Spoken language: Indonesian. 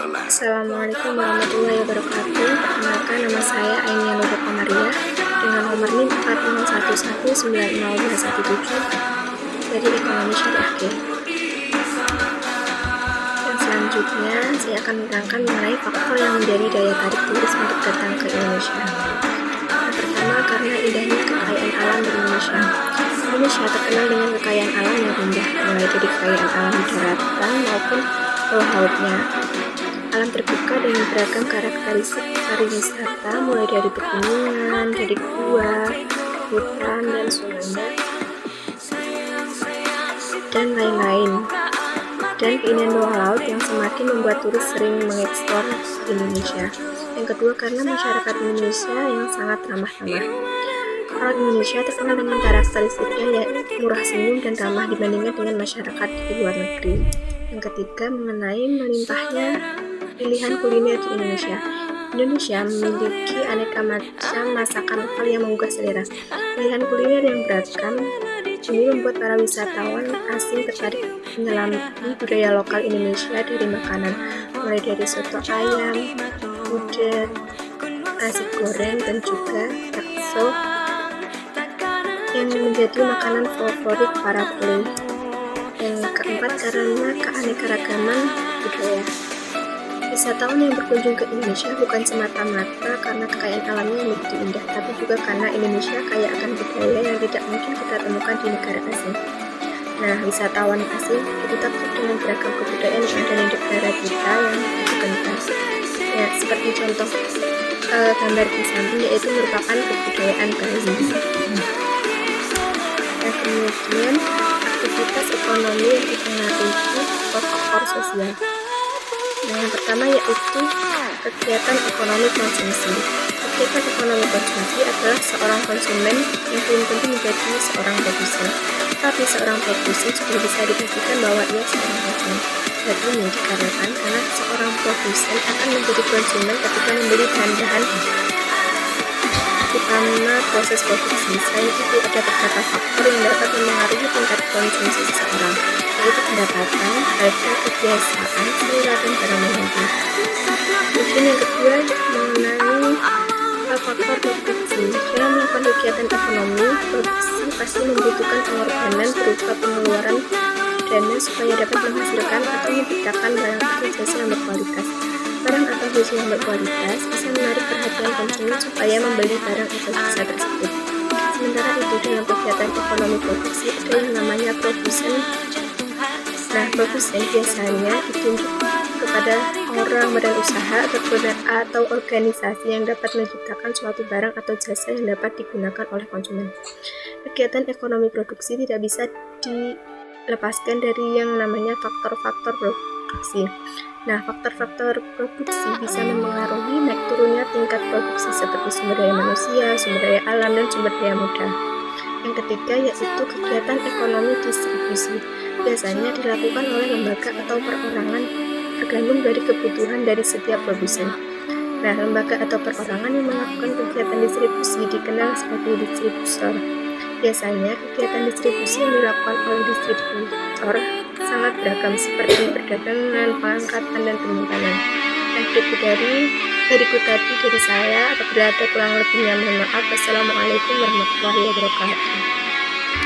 Assalamualaikum warahmatullahi wabarakatuh. Perkenalkan, nama saya Ainia Nurul Komaria dengan nomor NIM 40119017 dari Ekonomi Syariah G. Dan selanjutnya saya akan menerangkan mengenai faktor yang menjadi daya tarik turis untuk datang ke Indonesia. Yang pertama, karena indahnya kekayaan alam di Indonesia. Indonesia terkenal dengan kekayaan alam yang indah, mulai dari kekayaan alam di daratan maupun bawah lautnya. Alam terbuka dengan beragam karakteristik pariwisata, mulai dari pegunungan, dari gua, hutan, dan sungai, dan lain-lain. Dan keindahan bawah laut yang semakin membuat turis sering mengeksplor Indonesia. Yang kedua, karena masyarakat Indonesia yang sangat ramah tamah. Orang Indonesia terkenal dengan karakteristiknya yaitu murah senyum dan ramah dibandingkan dengan masyarakat di luar negeri. Yang ketiga, mengenai melimpahnya pilihan kuliner di Indonesia. Indonesia memiliki aneka macam masakan lokal yang menggugah selera. Pilihan kuliner yang beragam ini membuat para wisatawan asing tertarik menyelami budaya lokal Indonesia dari makanan, mulai dari soto ayam, gudeg, nasi goreng, dan juga bakso yang menjadi makanan favorit para pembeli. Yang keempat, karena keanekaragaman budaya. Wisatawan yang berkunjung ke Indonesia bukan semata-mata karena kekayaan alamnya yang begitu indah, tapi juga karena Indonesia kaya akan budaya yang tidak mungkin kita temukan di negara asing. Nah, wisatawan asing itu takjub dengan beragam kebudayaan yang ada di negara kita yang begitu kental. Ya, seperti contoh gambar di samping, yaitu merupakan kebudayaan Bali. Dan kemudian aktivitas ekonomi yang dipengaruhi faktor sosial. Nah, yang pertama yaitu kegiatan ekonomi konsumsi. Kegiatan ekonomi konsumsi adalah seorang konsumen yang belum tentu menjadi seorang produsen. Tapi seorang produsen sudah bisa dipastikan bahwa ia seorang konsumen. Hal ini dikarenakan karena seorang produsen akan menjadi konsumen ketika membeli bahan-bahan utama proses produksi. Selain itu, ada beberapa faktor yang dapat mempengaruhi tingkat konsumsi seseorang, yaitu pendapatan, harga, kebiasaan, selera, dan barang menyentuh. Kemudian yang kedua, mengenai faktor produksi. Dalam melakukan kegiatan ekonomi, produksi pasti membutuhkan pengorbanan berupa pengeluaran dana supaya dapat menghasilkan atau menciptakan barang atau jasa yang berkualitas. Barang atau jasa yang berkualitas bisa menarik perhatian konsumen supaya membeli barang atau jasa tersebut. Sementara itu, dalam kegiatan ekonomi produksi ada yang namanya produsen. Nah, produsen biasanya ditunjuk kepada orang, badan usaha, atau organisasi yang dapat menciptakan suatu barang atau jasa yang dapat digunakan oleh konsumen. Kegiatan ekonomi produksi tidak bisa dilepaskan dari yang namanya faktor-faktor produksi. Nah, faktor-faktor produksi bisa mempengaruhi naik turunnya tingkat produksi seperti sumber daya manusia, sumber daya alam, dan sumber daya modal. Yang ketiga yaitu kegiatan ekonomi distribusi. Biasanya dilakukan oleh lembaga atau perorangan tergantung dari kebutuhan dari setiap produsen. Nah, lembaga atau perorangan yang melakukan kegiatan distribusi dikenal sebagai distributor. Biasanya kegiatan distribusi yang dilakukan oleh distributor sangat beragam seperti perdagangan, pengangkatan, dan penyimpanan. Nah, berikut tadi dari saya. Apabila ada kurang lebihnya mohon maaf. Wassalamualaikum warahmatullahi wabarakatuh.